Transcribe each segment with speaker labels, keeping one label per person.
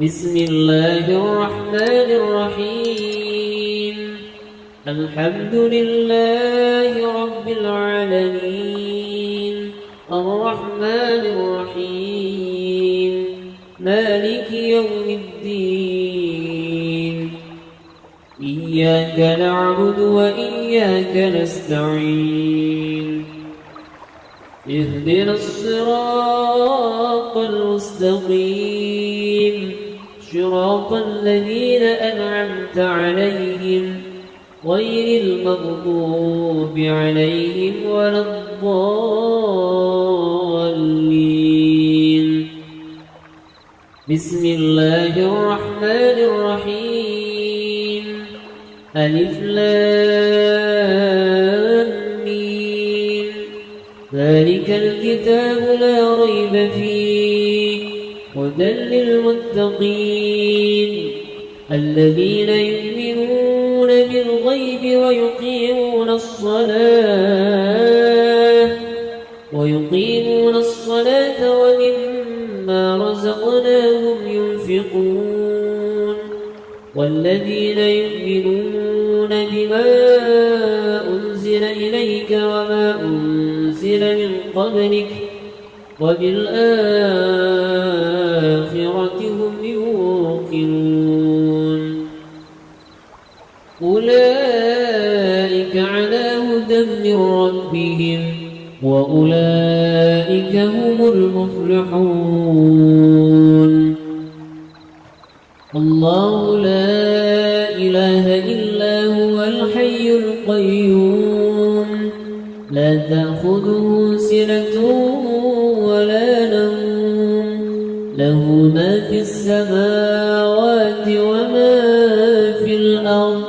Speaker 1: بسم الله الرحمن الرحيم. الحمد لله رب العالمين، الرحمن الرحيم، مالك يوم الدين. إياك نعبد وإياك نستعين. اهدنا الصراط المستقيم، صراط الذين أنعمت عليهم غير المغضوب عليهم ولا الضالين. بسم الله الرحمن الرحيم. ألف لام ميم. ذلك الكتاب لا ريب فيه هدى للمتقين الذين يؤمنون بالغيب ويقيمون الصلاة ومما رزقناهم ينفقون والذين يؤمنون بما أنزل إليك وما أنزل من قبلك وبالآخرة هم يوقنون. أولئك على هدى من ربهم وأولئك هم المفلحون. الله لا إله إلا هو الحي القيوم، لا تأخذه سنة ولا نوم، له ما في السماوات وما في الأرض.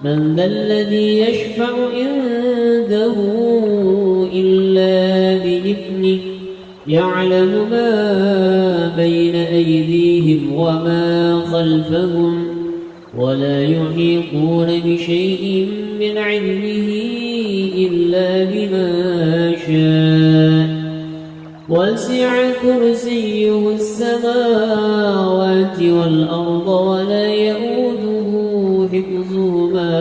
Speaker 1: من ذا الذي يشفع عنده إلا بإذنه، يعلم ما بين أيديهم وما خلفهم ولا يحيطون بشيء من علمه إلا بما شاء. وسع كرسيه السماوات والأرض ولا يئوده حفظهما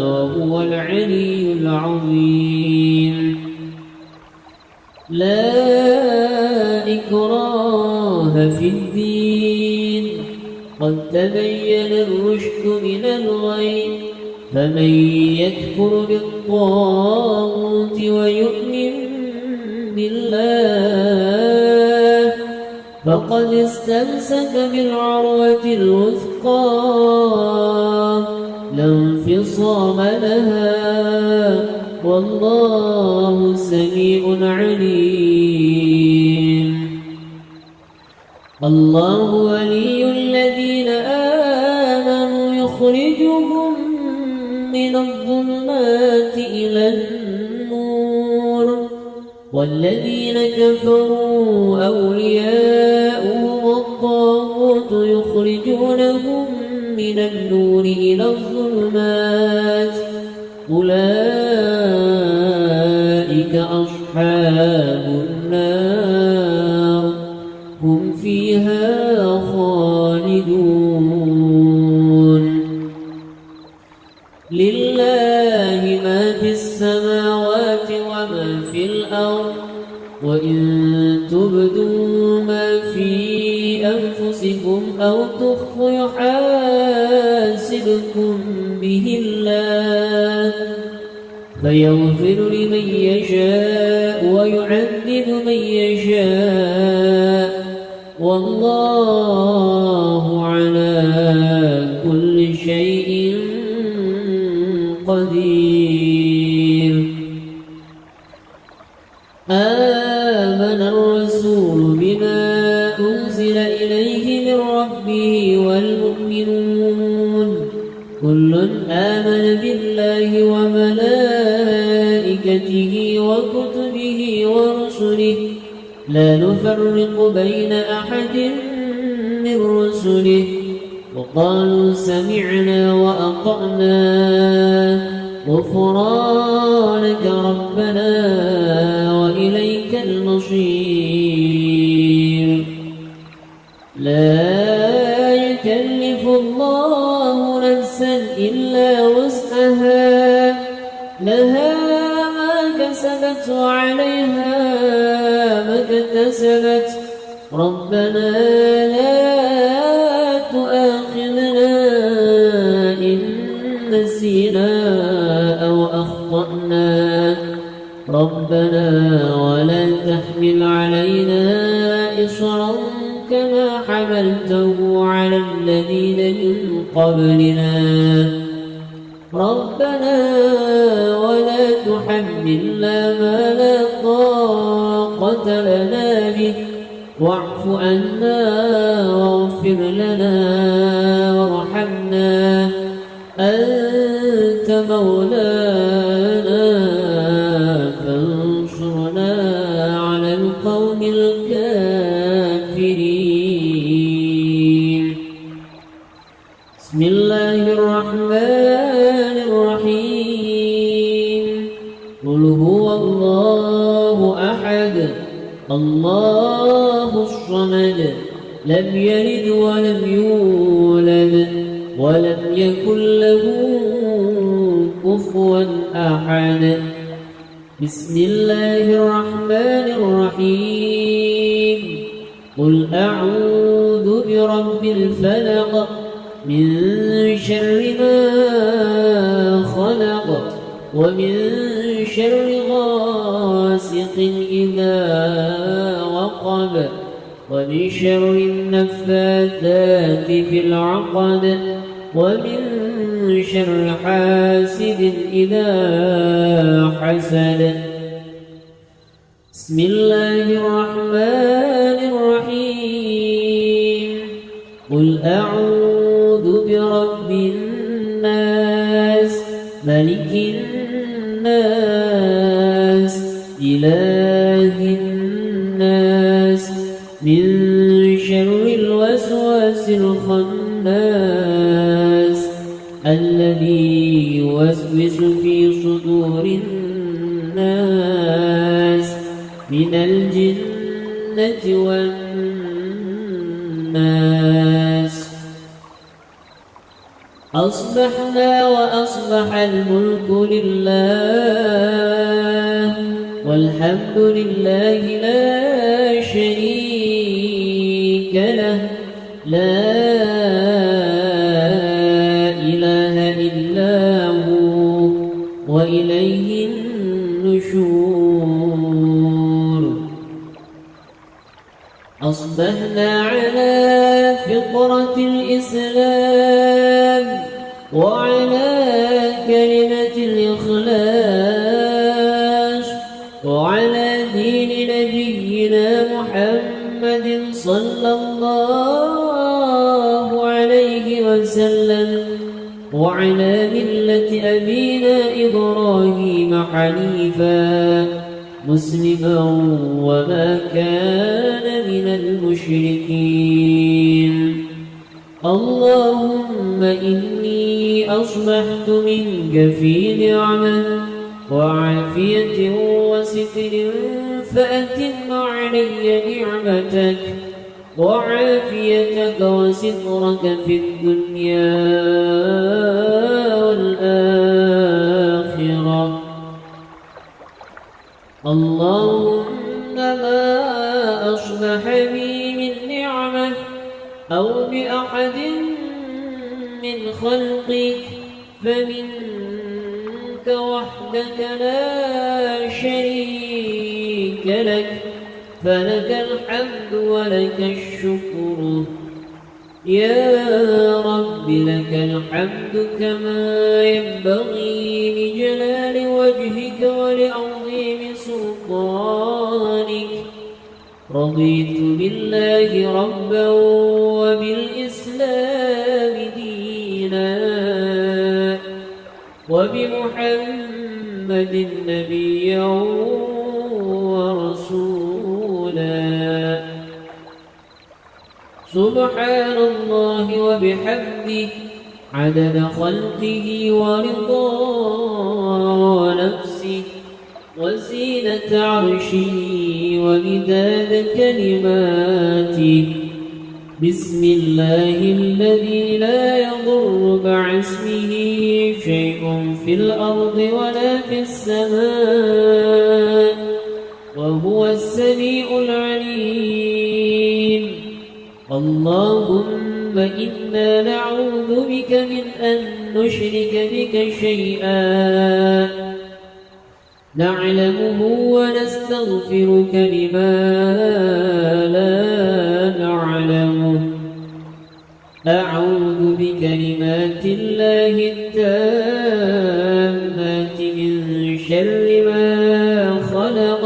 Speaker 1: وهو العلي العظيم. لا إكراه في الدين، قد تبين الرشد من الغي، فمن يكفر بالطاغوت ويؤمن بالله فقد استمسك بالعروة الوثقى لا انفصام لها، والله سميع عليم. الله ولي الذين آمنوا يخرجهم من الظلمات إلى النور، والذين كفروا أولياؤهم الطاغوت يخرجونهم من النور إلى الظلمات. أولئك أصحاب النار، هم فيها خالدون. لله ما في السماوات وما في الأرض، وإن تبدوا ما في أنفسكم أو تخفوا يحاسبكم به الله، فيغفر لمن يشاء ويعذب من يشاء، والله على كل شيء قدير. آمن الرسول بما أنزل إليه من ربه والمؤمنون كل آمن بالله وملائكته وكتبه ورسله لا نفرق بين أحد من رسله وقالوا سمعنا وأطعنا غفرانك ربنا وإليك المصير. لا وعليها ما اكتسبت ربنا لا تؤاخذنا إن نسينا أو أخطأنا ربنا ولا تحمل علينا إصرا كما حملته على الذين من قبلنا ربنا ولا تحملنا ما لا طاقة لنا به واعف عنا واغفر لنا وارحمنا أنت مولانا فانصرنا على القوم الكافرين. بسم الله الرحمن الرحيم. قل هو الله أحد الله الصمد لم يلد ولم يولد ولم يكن له كفوا أحد. بسم الله الرحمن الرحيم. قل أعوذ برب الفلق من شر ما خلق ومن شر غاسق إذا وقب ومن شر النفاثات في العقد ومن شر حاسد إذا حسد. بسم الله الرحمن الرحيم. قل أعوذ برب الناس ملك الناس إله الناس من شر الوسواس الخناس الذي يوسوس في صدور الناس من الجنة والناس. أصبحنا وأصبح الملك لله والحمد لله لا شريك له لا إله إلا هو وإليه النشور. أصبحنا على فطرة الإسلام وعلى كلمة الإخلاص وعلى دين نبينا محمد صلى الله عليه وسلم وعلى ملة أبينا إبراهيم حنيفا مسلما وما كان من المشركين. اللهم إني أصبحت منك في نعمة وعافية وستر فأتم علي نعمتك وعافيتك وسترك في الدنيا والآخرة. اللهم ما أصبح بي من نعمة أو بأحد من خلقك فمنك وحدك لا شريك لك فلك الحمد ولك الشكر. يا رب لك الحمد كما ينبغي لجلال وجهك ولعظيم سلطانك. رضيت بالله ربا وبالإسلام دينا وبمحمد نبيا ورسولا. سبحان الله وبحمده عدد خلقه ورضا نفسه وزينة عرشه ومداد كلماته. بسم الله الذي لا يضر مع اسمه شيء في الأرض ولا في السماء وهو السميع العليم. اللهم إنا نعوذ بك من أن نشرك بك شيئا نعلمه ونستغفرك لما لا نعلمه. أعوذ بكلمات الله التامات من شر ما خلق.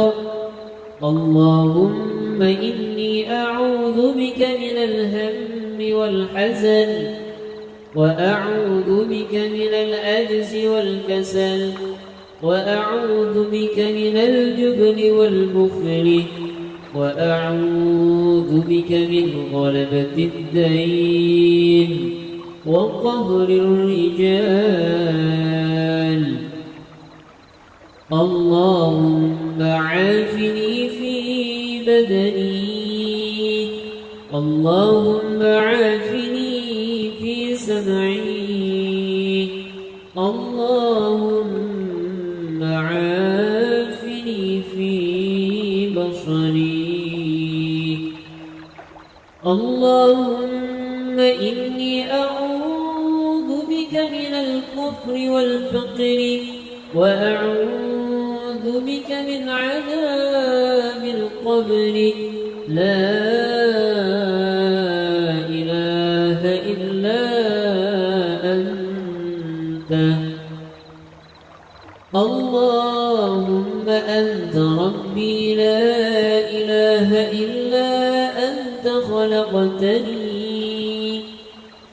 Speaker 1: اللهم إني أعوذ بك من الهم والحزن، وأعوذ بك من العجز والكسل، وأعوذ بك من الجبن والبخل، وأعوذ بك من غلبة الدين وقهر الرجال. اللهم عافني في بدني، اللهم عافني في سمعي، اللهم عافني في بصري. اللهم إني أعوذ بك من الكفر والفقر، وأعوذ بك من عذاب القبر. لا إله إلا أنت. اللهم أنت ربي لا إله إلا أنت خلقتني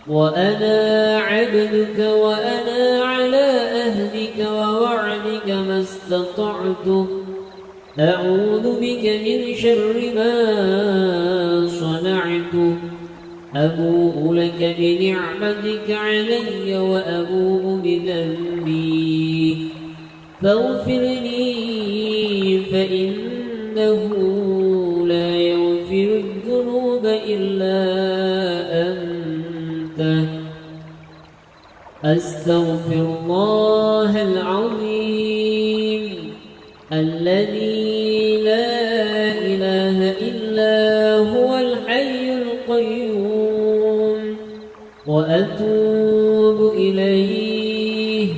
Speaker 1: وأنا عبدك، وأنا على أهدك ووعدك ما استطعت. أعوذ بك من شر ما صنعت. أبوء لك بنعمتك علي وأبوء بذنبي، فاغفر لي فإنه لا يغفر الذنوب إلا أنت. أستغفر الله العظيم الذي لا إله إلا هو الحي القيوم، وأتوب إليه.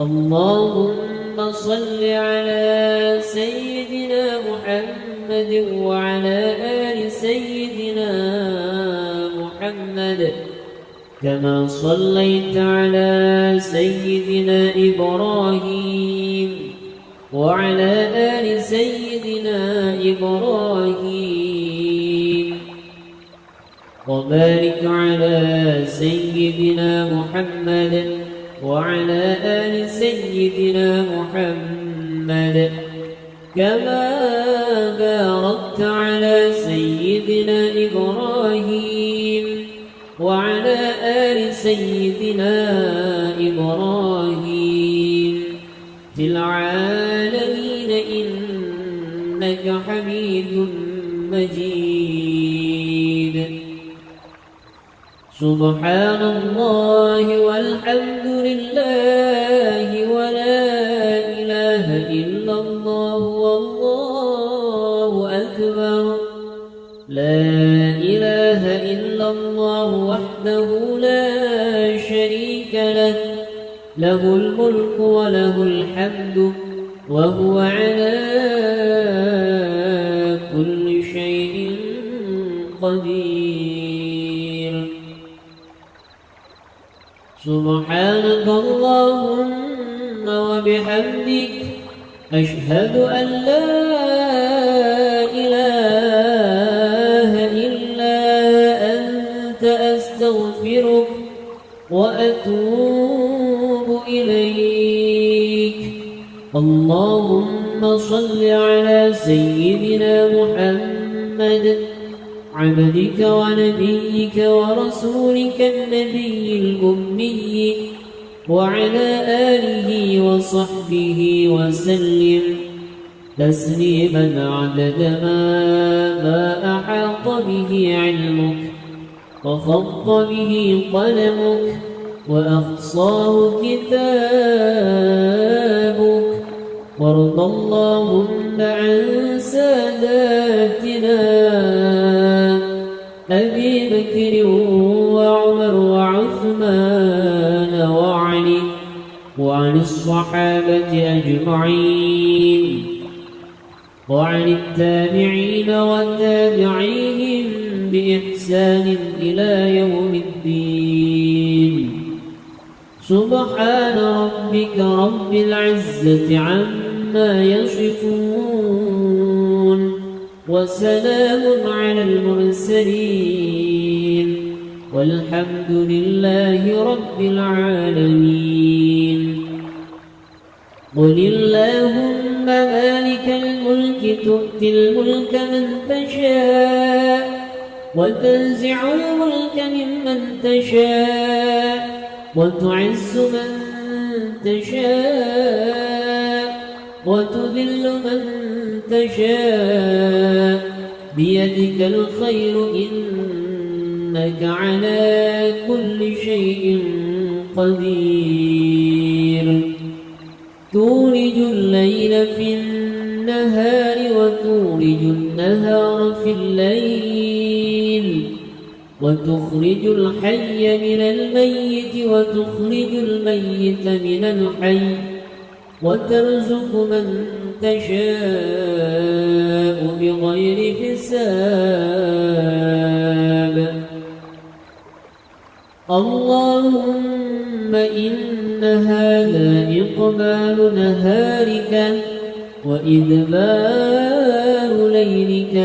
Speaker 1: اللهم صل على سيدنا محمد وعلى آل سيدنا محمد، كما صليت على سيدنا إبراهيم وعلى آل سيدنا إبراهيم، وبارك على سيدنا محمد وعلى آل سيدنا محمد، كما باركت على سيدنا إبراهيم وعلى آل سيدنا إبراهيم في العالمين إنك حميد مجيد. سبحان الله والحمد لله ولا إله إلا الله والله أكبر. لا إله إلا الله وحده لا شريك له، له الملك وله الحمد وهو على كل شيء قدير. سبحانك اللهم وبحمدك، أشهد أن لا إله إلا أنت، أستغفرك وأتوب إليك. اللهم صل على سيدنا محمد عبدك ونبيك ورسولك النبي الأمي، وعلى آله وصحبه وسلم تسليما عدد ما أحاط به علمك وخط به قلمك وأحصاه كتابك. وارض اللهم عن ساداتنا أبي بكر وعمر وعثمان وعلي وعن الصحابة أجمعين وعن التابعين وتابعيهم بإحسان إلى يوم الدين. سبحان ربك رب العزة عما يصفون وسلام على المرسلين والحمد لله رب العالمين. قل اللهم مالك الملك تؤتي الملك من تشاء وتنزع الملك ممن تشاء وتعز من تشاء وتذل من تشاء بيدك الخير إنك على كل شيء قدير. تولج الليل في النهار وتولج النهار في الليل وتخرج الحي من الميت وتخرج الميت من الحي وترزق من تشاء بغير حساب. اللهم إن هذا إقبال نهارك وإدبار ليلك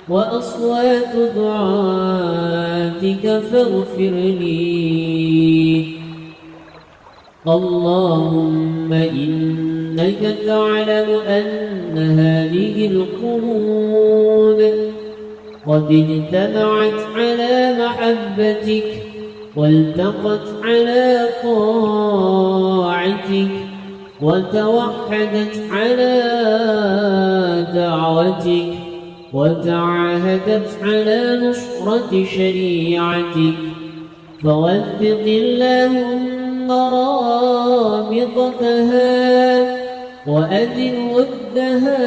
Speaker 1: وأصوات دعاتك فاغفر لي. اللهم إنك تعلم أن هذه القلوب قد اجتمعت على محبتك والتقت على طاعتك وتوحدت على دعوتك وتعاهدت على نصرة شريعتك. فوثق اللهم رابطتها وأدم ودها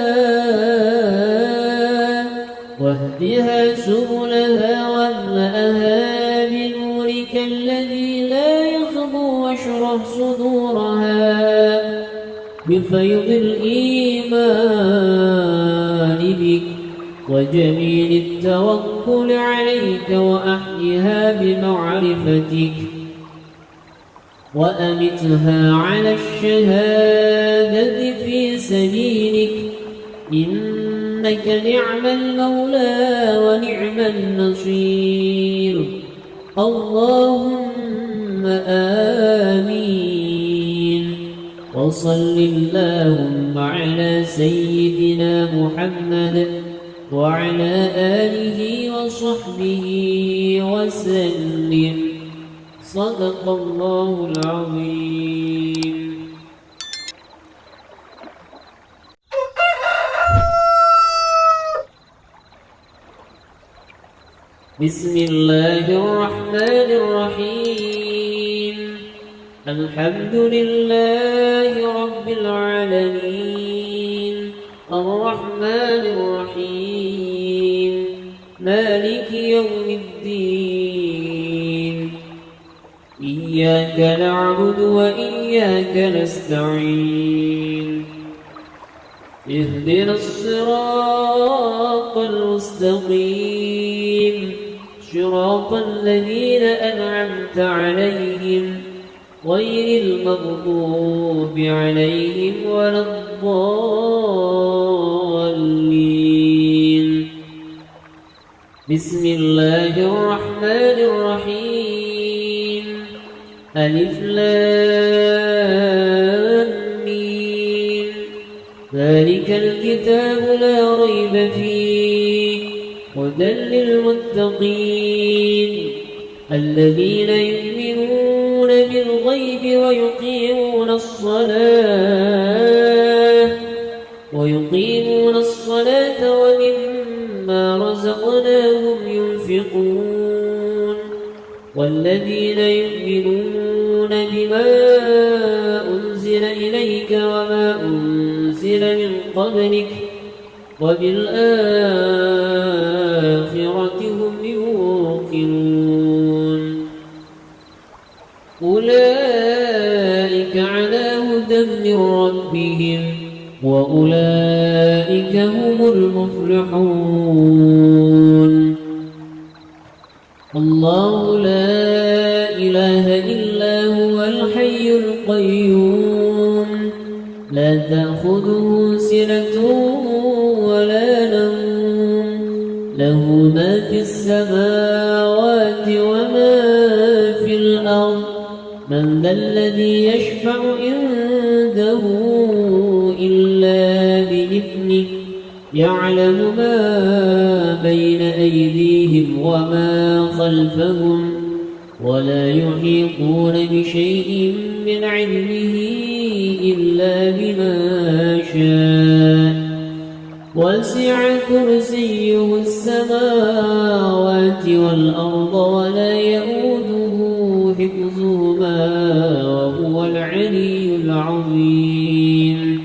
Speaker 1: واهدها سبلها واملأها بنورك الذي لا يخبو واشرح صدورها بفيض الإيمان بك وجميل التوكل عليك وأحيها بمعرفتك وأمتها على الشهادة في سبيلك إنك نعم المولى ونعم النصير. اللهم آمين. وصل اللهم على سيدنا محمد وعلى آله وصحبه وسلم. صدق الله العظيم. بسم الله الرحمن الرحيم. الحمد لله رب العالمين الرحمن الرحيم مالك يوم الدين. إياك نعبد وإياك نستعين. اهدنا الصراط المستقيم صراط الذين أنعمت عليهم غير المغضوب عليهم ولا الضالين. بسم الله الرحمن الرحيم. ألف لام ميم. ذلك الكتاب لا ريب فيه هدى للمتقين الذين يؤمنون بالغيب ويقيمون الصلاة ومما رزقناهم ينفقون والذين يؤمنون بما أنزل إليك وما أنزل من قبلك وبالآخرة هم يوقنون أولئك على هدى من ربهم وأولئك هم المفلحون الله لا إله إلا هو الحي القيوم لا تأخذه سنة ولا نوم له ما في السماوات وما في الأرض من ذا الذي يشفع عنده إلا بإذنه يعلم ما بين أيديهم وما خلفهم ولا يحيطون بشيء من علمه إلا بما شاء وسع كرسيه السماوات والأرض ولا يئوده حفظهما وهو العلي العظيم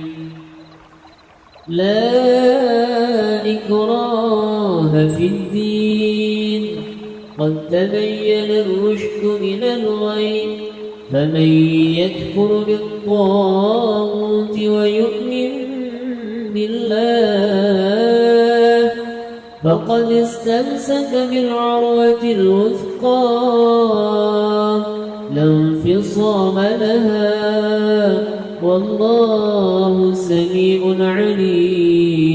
Speaker 1: لا إكراه في الدين قد تبين الرشد من الغي فمن يكفر بالطاغوت ويؤمن بالله فقد استمسك بالعروة الوثقى لا انفصام لها والله سميع عليم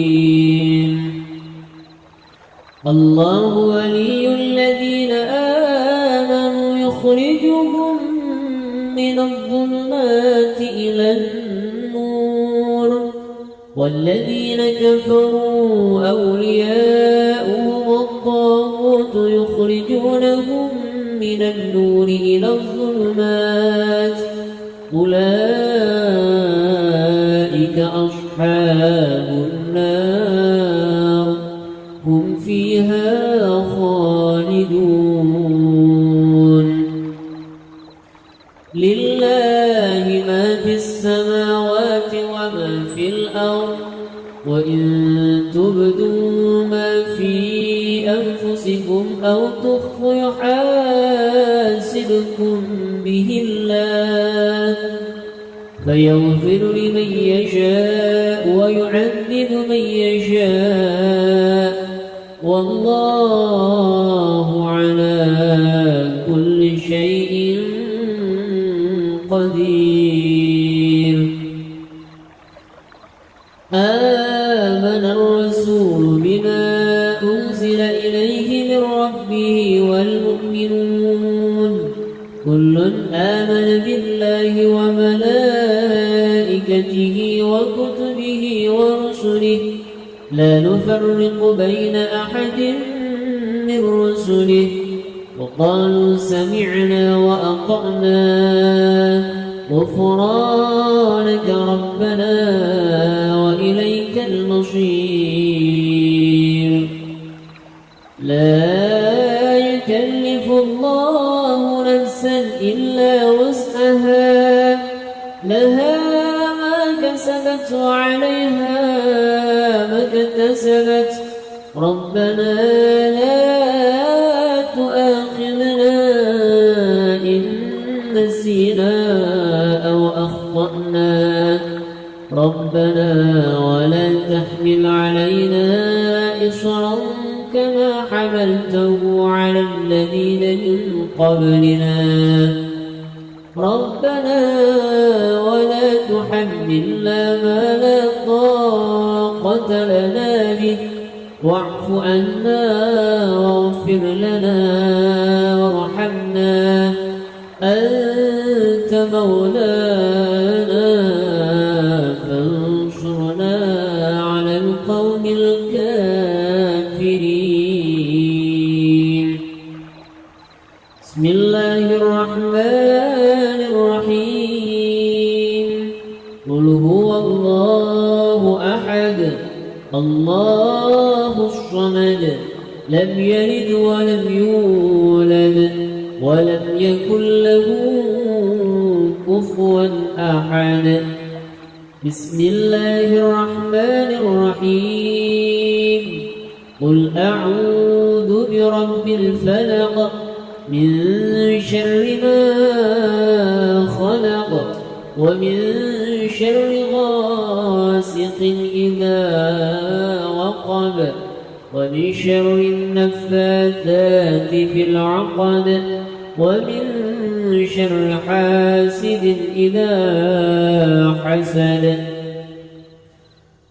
Speaker 1: الله ولي الذين آمنوا يخرجهم من الظلمات إلى النور والذين كفروا أولياؤهم الطاغوت يخرجونهم من النور إلى الظلمات أولئك أصحاب النار هم فيها خالدون لله ما في السماوات وما في الأرض وإن تبدوا ما في أنفسكم أو تخفوا يحاسبكم به الله فيغفر لمن يشاء ويعذب من يشاء والله على كل شيء قدير آمن الرسول بما أنزل إليه من ربه والمؤمنون كل آمن بالله وملائكته وكتبه ورسله لا نفرق بين أحد من رسله وقالوا سمعنا وأطعنا غفرانك ربنا وإليك المصير لا يكلف الله نفسا إلا وسعها لها ما كسبت وعليها ما اكتسبت ربنا لا تؤاخذنا إن نسينا أو أخطأنا ربنا ولا تحمل علينا إصرا كما حملته على الذين من قبلنا ربنا ولا تحملنا ما لا طاقة لنا به واعف عنا واغفر لنا وارحمنا أنت مولانا فانصرنا على القوم الكافرين بسم الله الرحمن الرحيم قل هو الله أحد الله الصمد لم يلد ولم يولد ولم يكن له كفوا أحد بسم الله الرحمن الرحيم قل أعوذ برب الفلق من شر ما خلق ومن شر غاسق إذا وقب ومن شر النفاثات في العقد ومن شر حاسد إذا حسد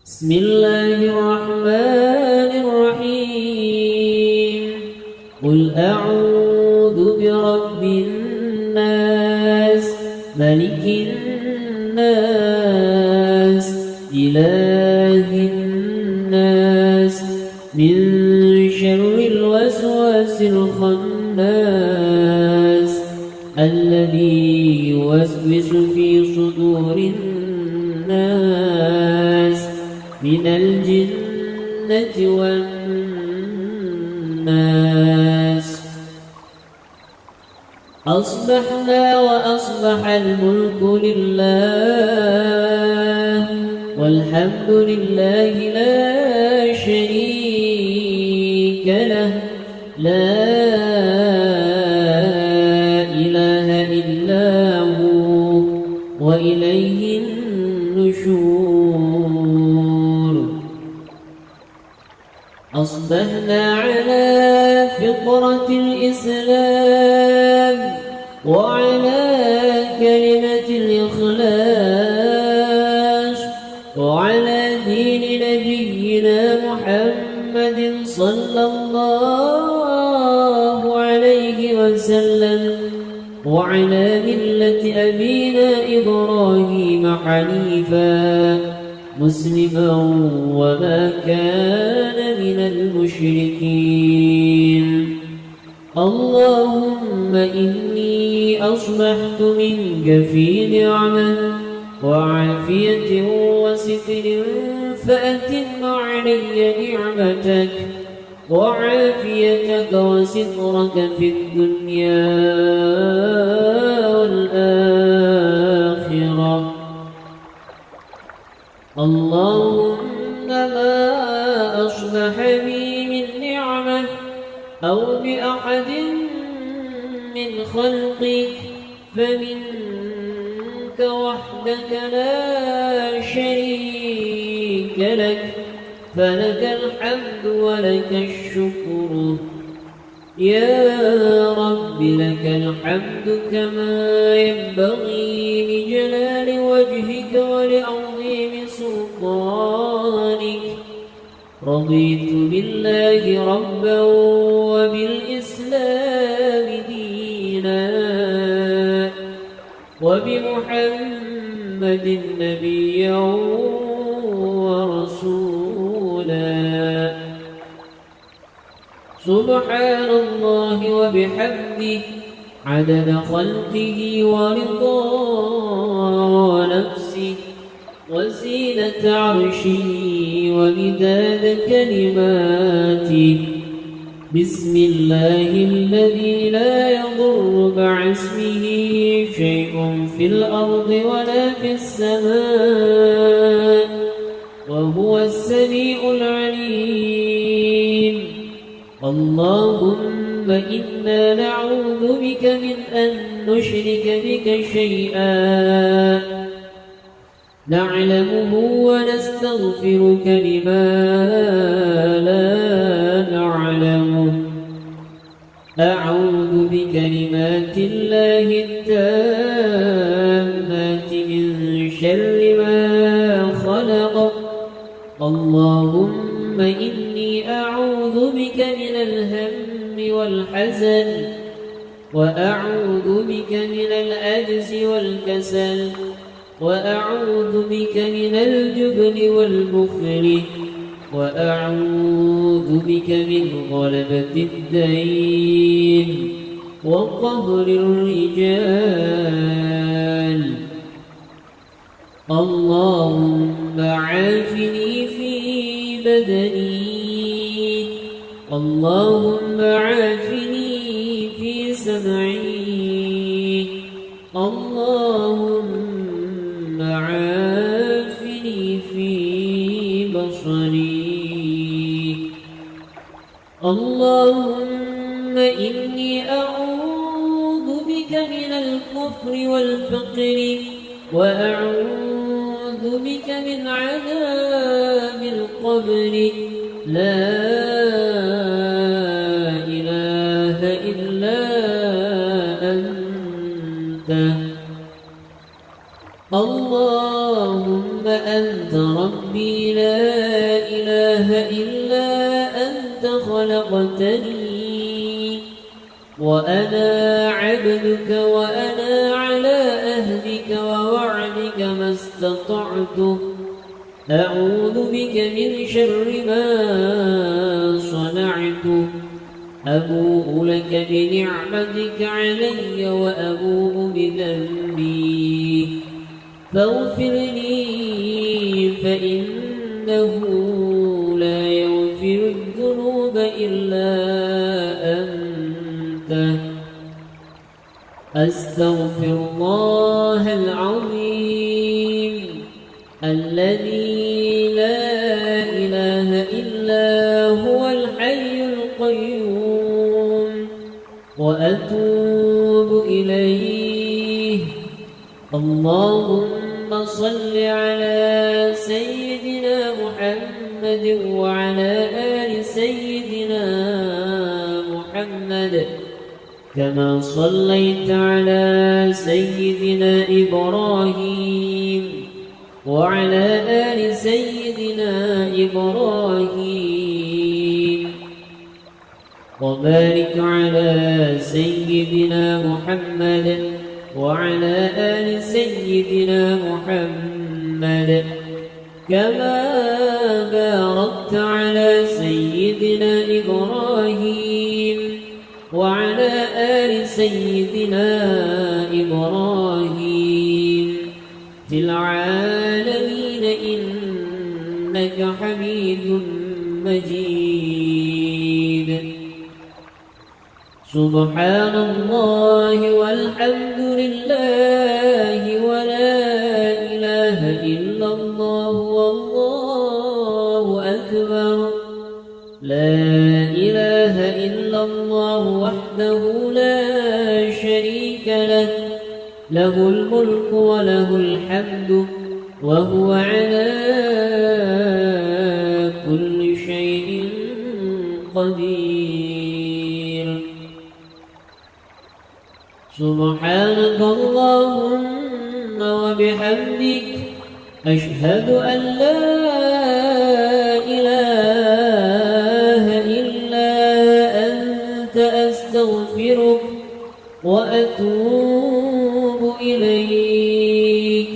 Speaker 1: بسم الله الرحمن الرحيم قل أعوذ برب الناس ملك الناس إله الناس من شر الوسواس الخناس الذي يوسوس في صدور الناس من الجنة والناس أصبحنا وأصبح الملك لله والحمد لله لا شريك له لا إله إلا هو وإليه النشور أصبحنا على فطرة الإسلام وعلى كلمة الإخلاص وعلى دين نبينا محمد صلى الله عليه وسلم وعلى ملة أبينا إبراهيم حنيفا مسلما وما كان من المشركين اللهم إني أصبحت منك في نعمة وعافية وستر فأتم علي نعمتك وعافيتك وسترك في الدنيا والآخرة اللهم ما أصبح بي من نعمة أو بأحد من خلقك فمنك وحدك لا شريك لك فلك الحمد ولك الشكر يا رب لك الحمد كما ينبغي لجلال وجهك ولعظيم سلطانك رضيت بالله ربا وبالإسلام دينا وبمحمد نبيا ورسولا سبحان الله وبحمده عدد خلقه ورضا نفسه وزينة عرشه ومداد كلماته بسم الله الذي لا يضر مع اسمه شيء في الأرض ولا في السماء وهو السميع العليم اللهم إنا نعوذ بك من أن نشرك بك شيئا نعلمه ونستغفرك لما لا نعلمه أعوذ بكلمات الله التامات من شر ما خلق اللهم إني أعوذ بك من الهم والحزن وأعوذ بك من العجز والكسل وأعوذ بك من الجبن والبخل وأعوذ بك من غلبة الدين وقهر الرجال اللهم عافني في بدني اللهم عافني في سمعي اللهم عافني اللهم إني أعوذ بك من الكفر والفقر وأعوذ بك من عذاب القبر لا إله إلا أنت اللهم أنت ربي لا إله إلا أنت خلقتني وأنا عبدك وأنا على أهدك ووعدك ما استطعت أعوذ بك من شر ما صنعت أبوء لك بنعمتك علي وأبوء بذنبي فاغفر لي فإنه لا يغفر الذنوب إلا أنت أستغفر الله العظيم الذي لا إله إلا هو الحي القيوم وأتوب إليه اللهم صل على سيدنا محمد وعلى آل سيدنا محمد كما صليت على سيدنا إبراهيم وعلى آل سيدنا إبراهيم وبارك على سيدنا محمد وعلى آل سيدنا محمد كما باركت على سيدنا إبراهيم وعلى آل سيدنا إبراهيم في العالمين إنك حميد مجيد سبحان الله والحمد لله ولا إله إلا الله والله أكبر لا إله إلا الله وحده لا شريك له له الملك وله الحمد وهو على كل شيء قدير سبحانك اللهم وبحمدك أشهد أن لا إله إلا أنت أستغفرك وأتوب إليك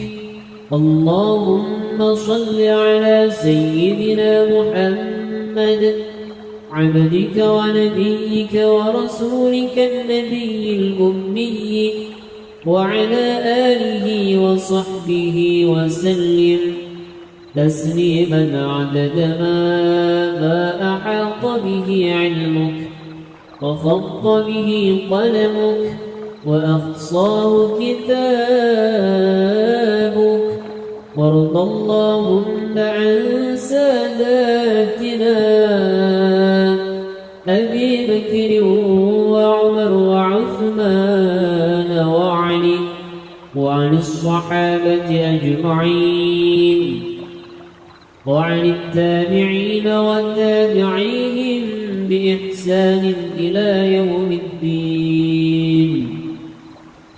Speaker 1: اللهم صل على سيدنا محمد عبدك ونبيك ورسولك النبي الأمي وعلى آله وصحبه وسلم تسليما عدد ما أحاط به علمك وخط به قلمك وأحصاه كتابك وارض اللهم عن ساداتنا أبي بكر وعمر وعثمان وعلي وعن الصحابة أجمعين وعن التابعين وتابعيهم بإحسان إلى يوم الدين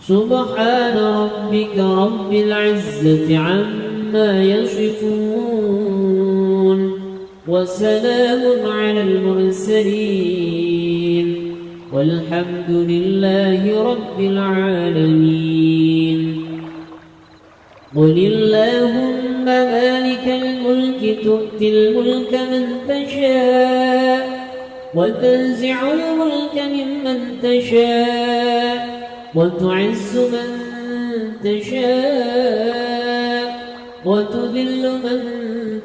Speaker 1: سبحان ربك رب العزة عما يصفون وسلام على المرسلين والحمد لله رب العالمين قل اللهم مالك الملك تؤتي الملك من تشاء وتنزع الملك ممن تشاء وتعز من تشاء وتذل من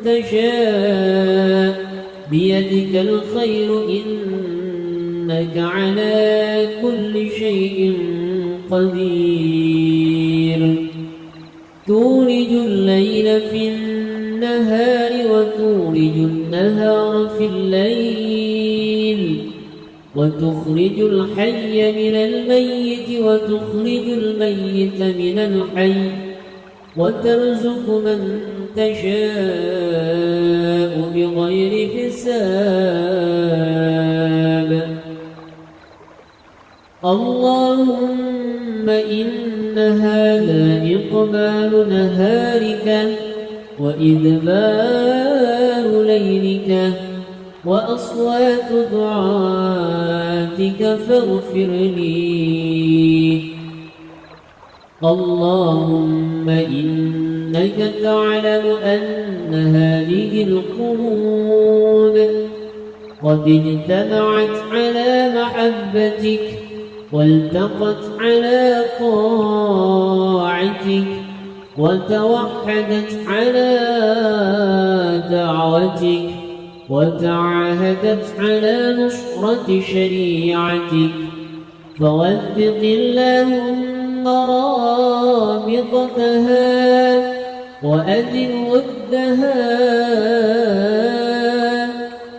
Speaker 1: تشاء بيدك الخير إنك على كل شيء قدير تولج الليل في النهار النهار وتولج النهار في الليل وتخرج الحي من الميت وتخرج الميت من الحي وترزق من تشاء بغير حساب. اللهم إن هذا إقبال نهارك وإدبار ليلك وأصوات دعاتك فاغفر لي. اللهم إنك تعلم أن هذه القلوب قد اجتمعت على محبتك والتقت على طاعتك وتوحدت على دعوتك وتعاهدت على نصرة شريعتك، فوثق اللهم رابطتها وأدم ودها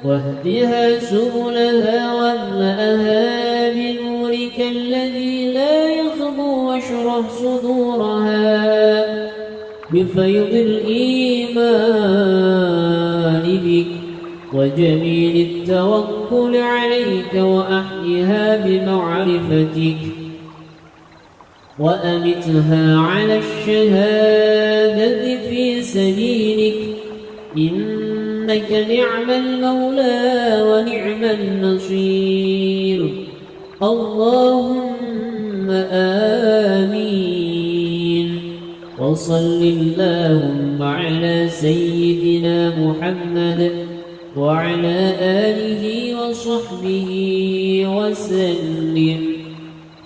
Speaker 1: واهدها سبلها واملأها بنورك الذي لا يخبو واشرح صدورها بفيض الإيمان بك وجميل التوكل عليك وأحيها بمعرفتك وأمتها على الشهادة في سبيلك، إنك نعم المولى ونعم النصير. اللهم آمين. وصل اللهم على سيدنا محمد وعلى آله وصحبه وسلم.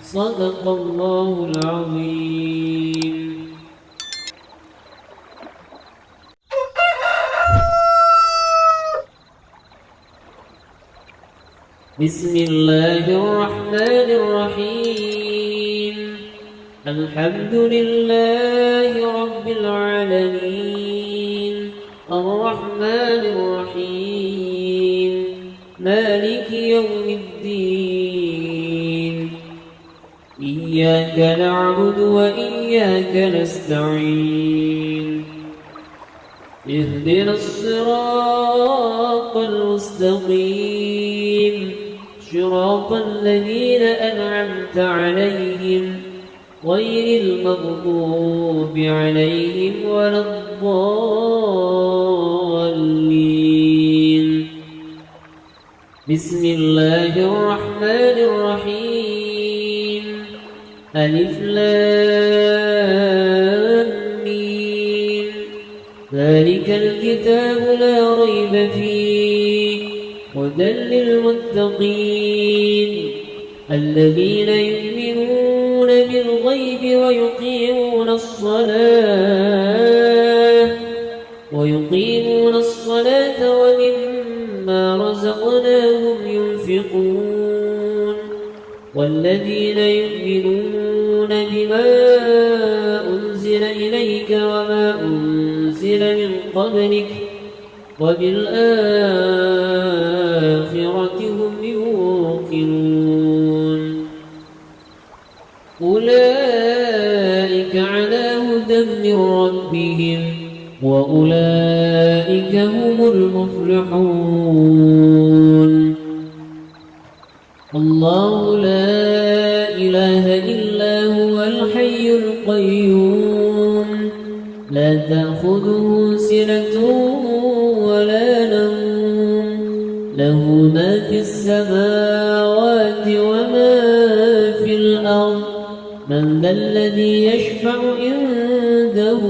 Speaker 1: صدق الله العظيم. بسم الله الرحمن الرحيم. الحمد لله رب العالمين الرحمن الرحيم مالك يوم الدين. إياك نعبد وإياك نستعين. اهدنا الصراط المستقيم صراط الذين أنعمت عليهم غير المغضوب عليهم ولا الضالين. بسم الله الرحمن الرحيم. ألف لام ميم. ذلك الكتاب لا ريب فيه هدى للمتقين الذين يؤمنون بالغيب ويقيمون الصلاة ومما رزقناهم ينفقون والذين يؤمنون بما أنزل إليك وما أنزل من قبلك وبالآخرة هم يوقنون. أولئك على هدى من ربهم وأولئك هم المفلحون. الله لا إله إلا هو الحي القيوم لا تأخذه سنة ولا نوم له ما في السماوات وما في الأرض. من ذا الذي يشفع عنده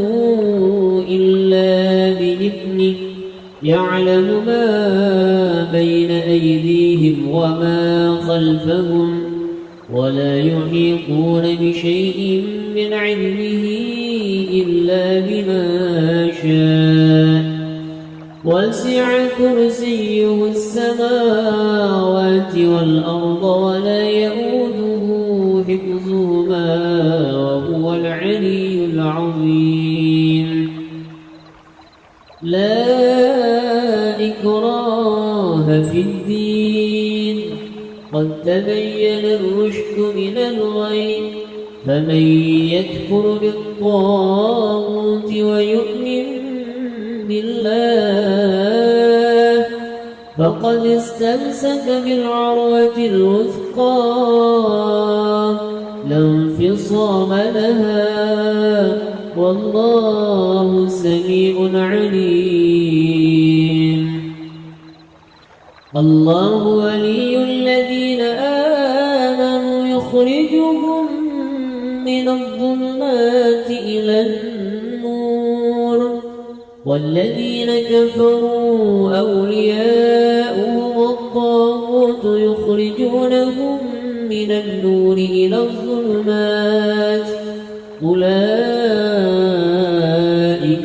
Speaker 1: إلا بإذنه يعلم ما بين أيديهم وما خلفهم ولا يحيطون بشيء من علمه إلا بما شاء. وسع كرسيه السماوات والأرض ولا يئوده حفظهما وهو العلي العظيم. لا إكراه في الدين قد تبين الرشد من الغي فمن يكفر بالطاغوت ويؤمن بالله فقد استمسك بالعروة الوثقى لا انفصام لها والله سميع عليم. الله ولي الذين آمنوا يخرجهم من الظلمات إلى النور والذين كفروا أولياؤهم الطاغوت يخرجونهم من النور إلى الظلمات أولئك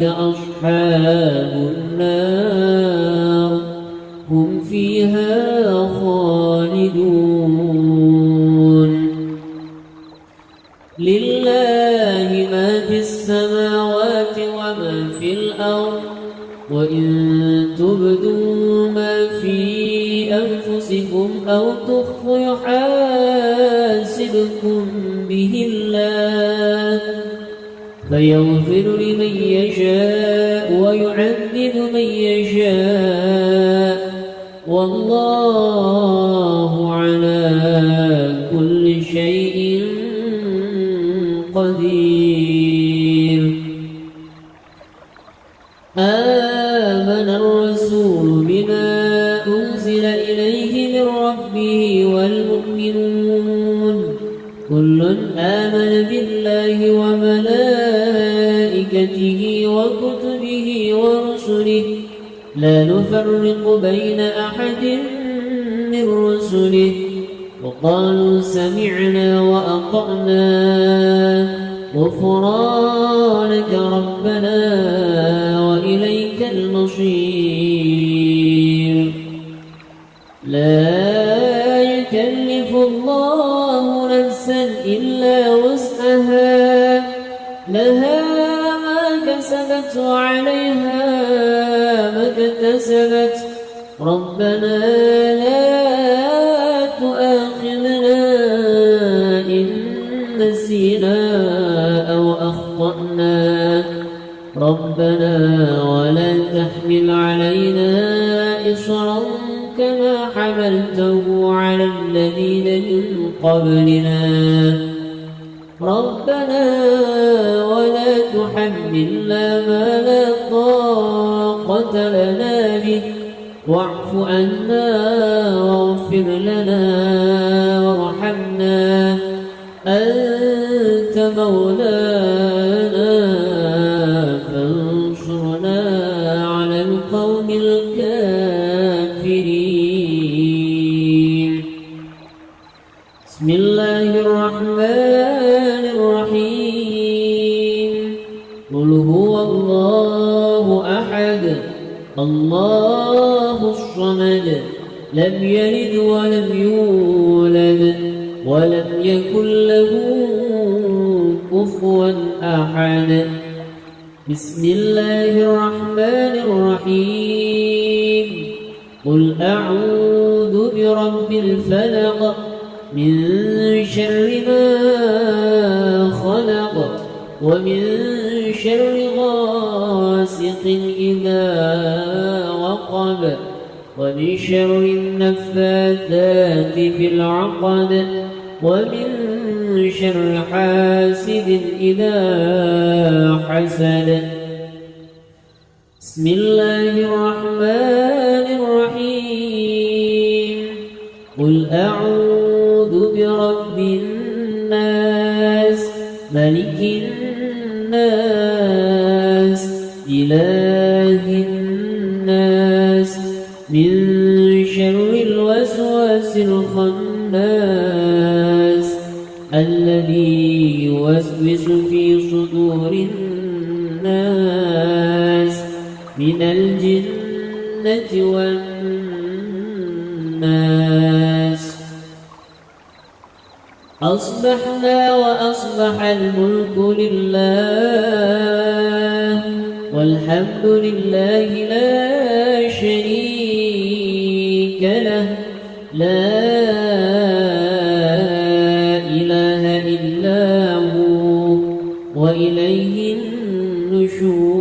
Speaker 1: أصحاب النار هم فيها خالدون. لله ما في السماوات وما في الأرض وإن تبدوا ما في أنفسكم أو تخفوا يحاسبكم به الله فيغفر لمن يشاء ويعذب من يشاء والله على كل شيء قدير. آمن الرسول بما أنزل إليه من ربه والمؤمنون كل آمن بالله وملائكته وكتبه ورسله لا نفرق بين أحد من رسله وقالوا سمعنا وأطعنا غفرانك ربنا وإليك المصير. لا يكلف الله نفسا إلا وسعها لها ما كسبت وعليها ما اكتسبت ربنا لا تؤاخذنا إن نسينا أو أخطأنا ربنا ولا تحمل علينا إصرا كما حملته على الذين من قبلنا ربنا ولا تحملنا ما لا طاقة لنا به واعف عنا واغفر لنا وارحمنا أنت مولانا فانصرنا على القوم الكافرين. بسم الله الرحمن الرحيم قل هو الله أحد الله الصمد لم يلد ولم يولد ولم يكن له كفوا أحد. بسم الله الرحمن الرحيم قل أعوذ برب الفلق من شر ما خلق ومن شر غاسق إذا وقب ومن شر النفاثات في العقد ومن شر حاسد إذا حسد. بسم الله الرحمن الرحيم قل أعوذ برب الناس ملك الناس إله الناس من شر الوسواس الخناس الذي يوسوس في صدور الناس من الجنة والناس. أصبحنا وأصبح الملك لله والحمد لله لا شريك له لا إله إلا هو وإليه النشور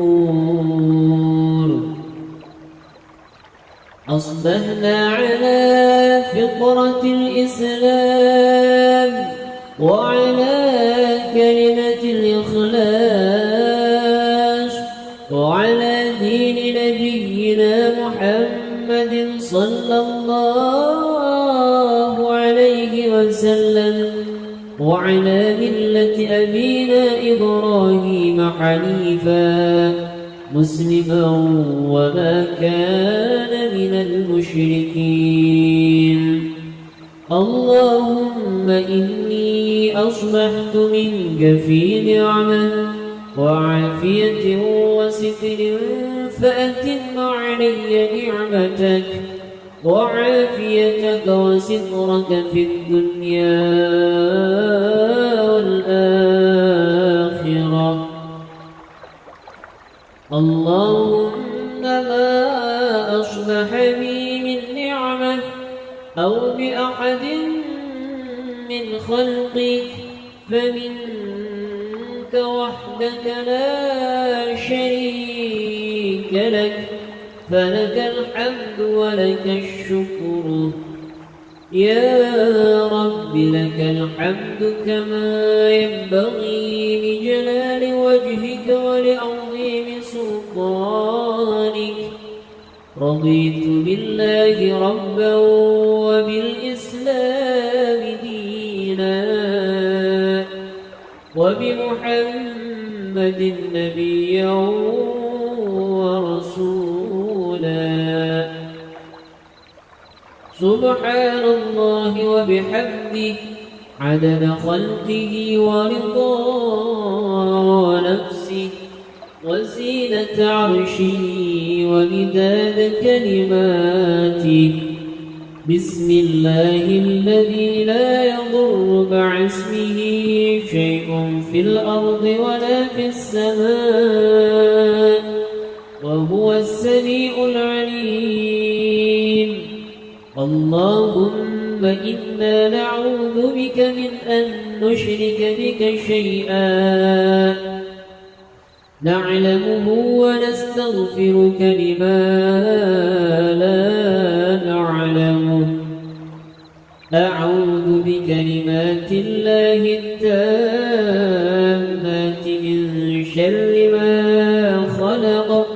Speaker 1: أصبحنا على فطرة الإسلام وعلى كلمة الإخلاص وعلى دين نبينا محمد صلى الله عليه وسلم وعلى ملة أبينا إبراهيم حنيفا مسلما وما كان من المشركين اللهم إني أصبحت منك في نعمة وعافية وستر فأتم علي نعمتك وعافيتك وسترك في الدنيا والآخرة اللهم ما أصبح بي من نعمة أو بأحد من خلقك فمنك وحدك لا شريك لك فلك الحمد ولك الشكر يا رب لك الحمد كما ينبغي لجلال وجهك ولعظيم سلطانك رضيت بالله ربا وبالإسلام دينا وبمحمد نبيا ورسولا سبحان الله وبحمده عدد خلقه ورضا نفسه وزينة عرشه ومداد كلماته بسم الله الذي لا يضر مع اسمه شيء في الأرض ولا في السماء وهو السميع العليم اللهم إنا نعوذ بك من أن نشرك بك شيئا نعلمه ونستغفرك لما لا نعلمه أعوذ بكلمات الله التامات من شر ما خلق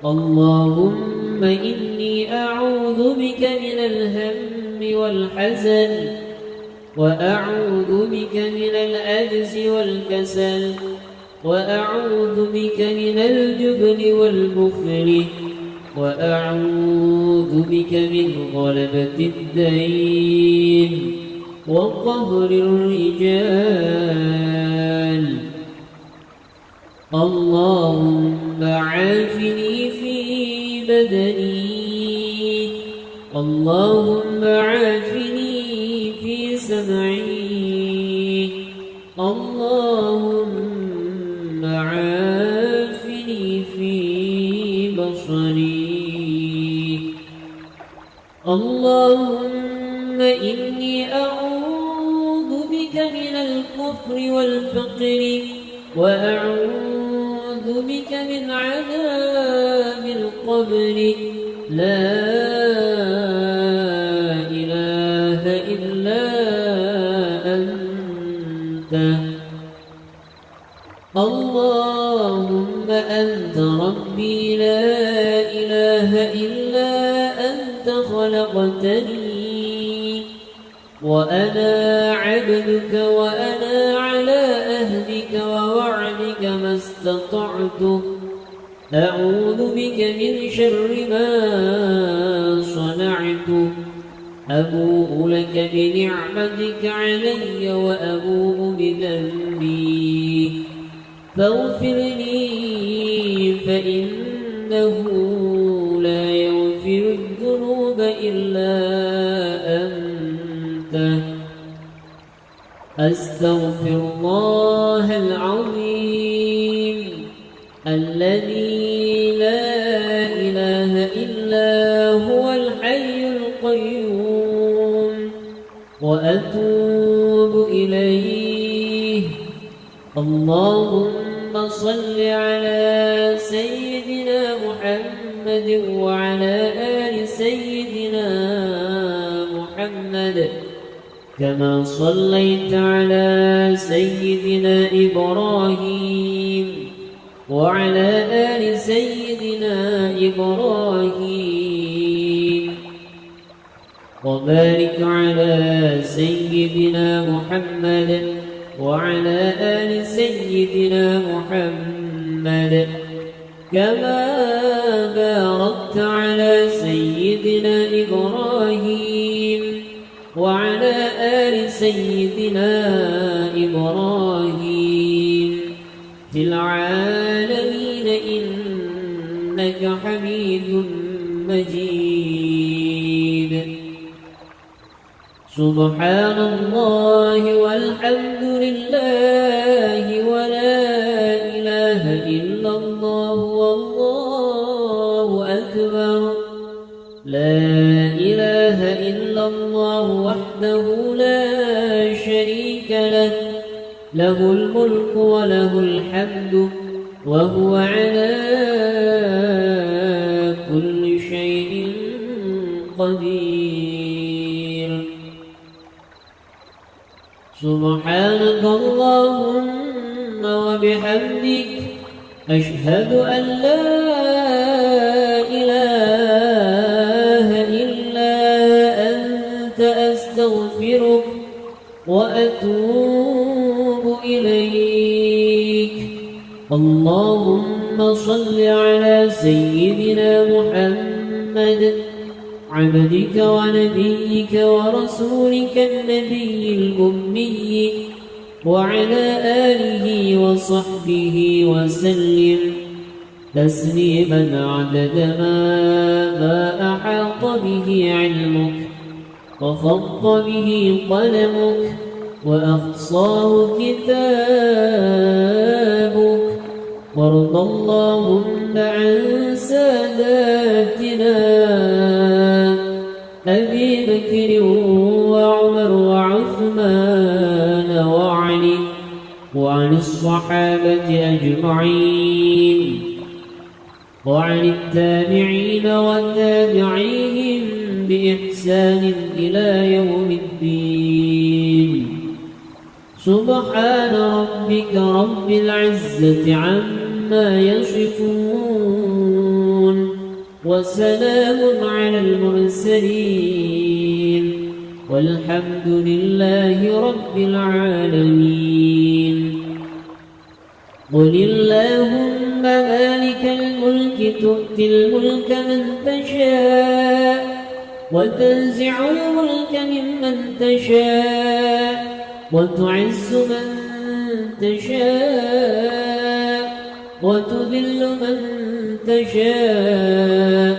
Speaker 1: اللهم إني أعوذ بك من الهم والحزن وأعوذ بك من العجز والكسل وأعوذ بك من الجبن والبخل وأعوذ بك من غلبة الدين وقهر الرجال اللهم عافني في بدني اللهم عافني في سمعي اللهم عافني في بصري اللهم إني أعوذ بك من الكفر والفقر وأعوذ بك من عذاب القبر لا إله إلا أنت اللهم أنت ربي لا إله إلا أنت خلقتني وأنا عبدك وأنا على أهلك ووعدك ما استطعت أعوذ بك من شر ما صنعت أبوء لك بنعمتك علي وأبوء بذنبي فاغفر لي فإنه لا يغفر الذنوب إلا أنت أستغفر الله العظيم الذي لا إله إلا هو الحي القيوم وأتوب إليه. اللهم صل على سيدنا محمد وعلى آل سيدنا محمد كما صليت على سيدنا إبراهيم وعلى آل سيدنا إبراهيم وبارك على سيدنا محمد وعلى آل سيدنا محمد كما باركت على سيدنا إبراهيم وعلى آل سيدنا إبراهيم في العالمين إنك حميد مجيد. سبحان الله والحمد لله ولا إله إلا الله والله أكبر. لا إله إلا الله وحده لا شريك له، له الملك وله الحمد وهو على كل شيء قدير. سبحانك اللهم وبحمدك أشهد أن لا إله إلا أنت أستغفرك وأتوب إليك. اللهم صل على سيدنا محمد عبدك ونبيك ورسولك النبي الأمي وعلى آله وصحبه وسلم تسليما عدد ما أحاط به علمك وخط به قلمك وأحصاه كتابك. وارض اللهم عن ساداتنا أبي بكر وعمر وعثمان وعلي وعن الصحابة أجمعين وعن التابعين وتابعيهم بإحسان إلى يوم الدين. سبحان ربك رب العزة عما يصفون وسلام على المرسلين والحمد لله رب العالمين. قل اللهم مالك الملك تؤتي الملك من تشاء وتنزع الملك ممن تشاء وتعز من تشاء وتذل من تشاء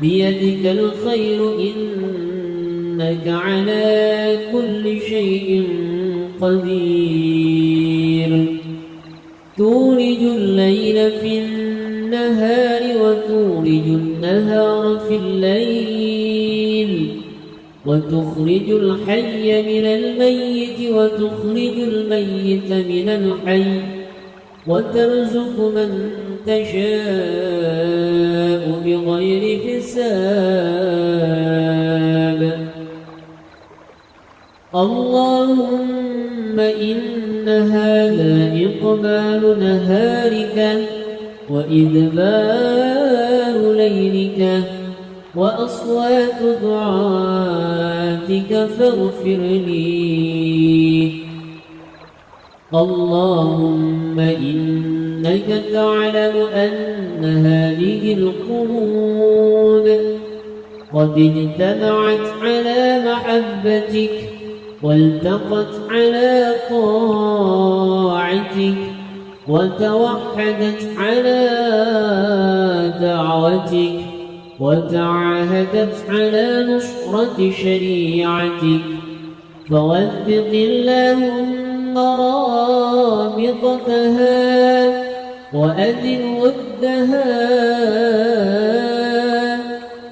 Speaker 1: بيدك الخير إنك على كل شيء قدير. تولج الليل في النهار وتولج النهار في الليل وتخرج الحي من الميت وتخرج الميت من الحي وترزق من تشاء بغير حساب. اللهم إن هذا إقبال نهارك وإدبار ليلك وأصوات دعاتك فاغفر لي. اللهم إنك تعلم أن هذه القلوب قد اجتمعت على محبتك والتقت على طاعتك وتوحدت على دعوتك وتعاهدت على نصرة شريعتك. فوثق اللهم رابطتها وأذن ودها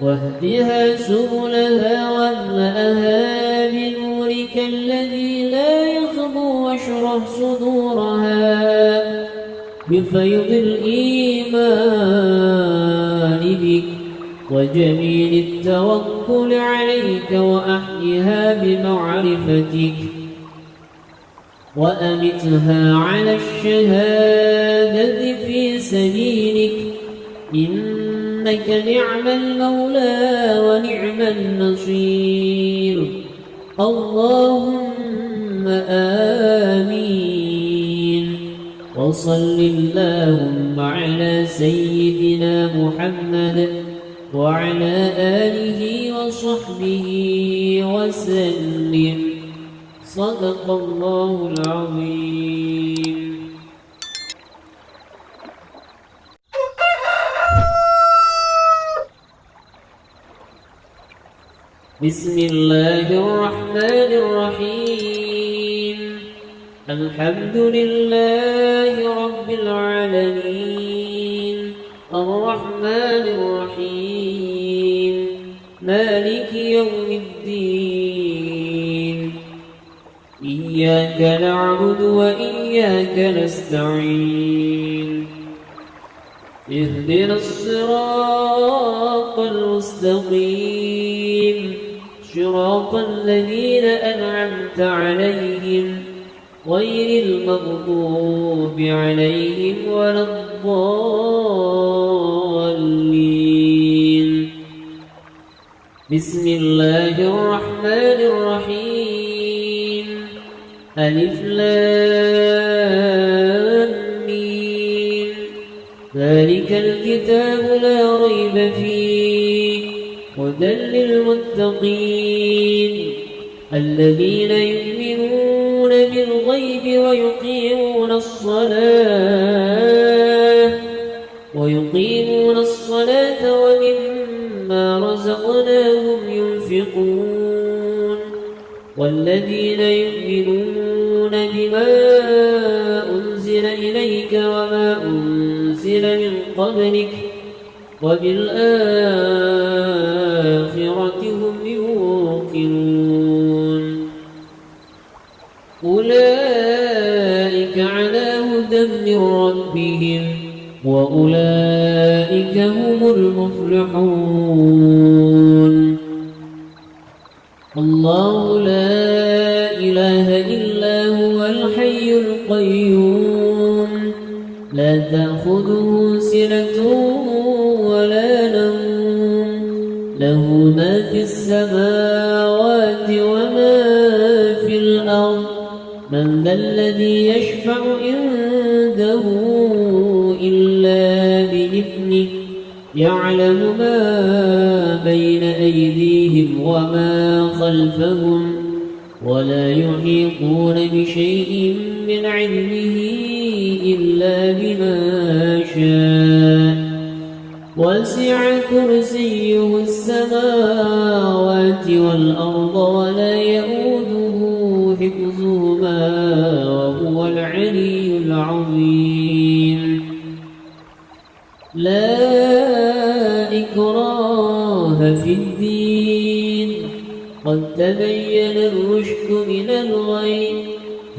Speaker 1: واهدها سبلها واملأها بنورك الذي لا يخبو واشرح صدورها بفيض الإيمان بك وجميل التوكل عليك وأحيها بمعرفتك وأمتها على الشهادة في سبيلك إنك نعم المولى ونعم النصير اللهم آمين وصل اللهم على سيدنا محمد وعلى آله وصحبه وسلم صدق الله العظيم. بسم الله الرحمن الرحيم الحمد لله رب العالمين الرحمن الرحيم مالك يوم الدين إياك نعبد وإياك نستعين اهدنا الصراط المستقيم صراط الذين أنعمت عليهم غير المغضوب عليهم ولا الضالين بسم الله الرحمن الرحيم ألف لام ميم ذلك الكتاب لا ريب فيه هدى للمتقين الذين يؤمنون بالغيب ويقيمون الصلاة ومما رزقناهم ينفقون والذين يؤمنون بما أنزل إليك وما أنزل من قبلك وبالآخرة هم يوقنون أولئك على هدى من ربهم وأولئك هم المفلحون الله لا إله إلا هو الحي القيوم لا تأخذه سنة ولا نوم له ما في السماوات وما في الأرض من ذا الذي يشفع عنده إلا بإذنه يعلم ما بين أيديهم وما خلفهم ولا يحيطون بشيء من علمه إلا بما شاء وسع كرسيه السماوات والأرض ولا يئوده حفظهما وهو العلي العظيم لا إكراه في الدين قد تبين الرشد من الغي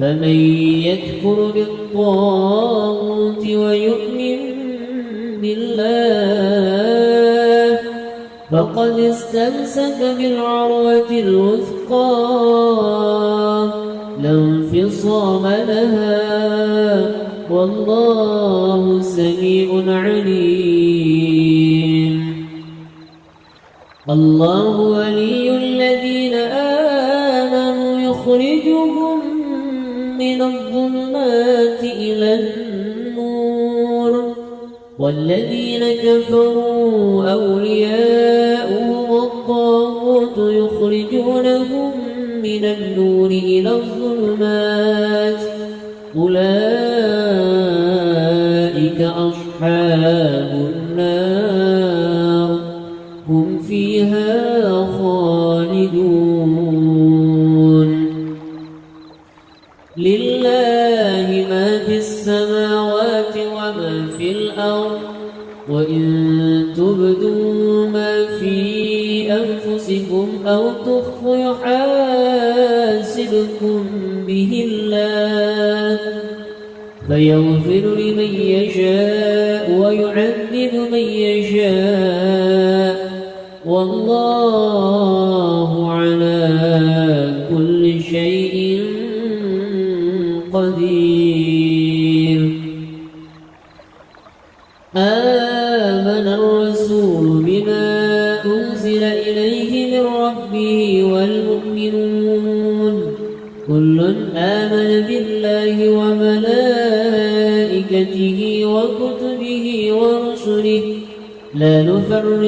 Speaker 1: فمن يكفر بالطاغوت ويؤمن بالله فقد استمسك بالعروة الوثقى لا انفصام لها والله سميع عليم الله ولي الذين آمنوا يخرجهم من الظلمات إلى النور والذين كفروا أولياؤهم الطاغوت يخرجونهم من النور إلى الظلمات أولئك أصحاب النار هم فيها خالدون لله ما في السماوات وما في أنفسكم أو تخفوا يحاسبكم به الله فيغفر لمن يشاء ويعذب من يشاء والله على كل شيء قدير. آمن الرسول بما أنزل إليه من ربه والمؤمنون كل آمن بالله وملائكته وكتبه ورسله لا نفرق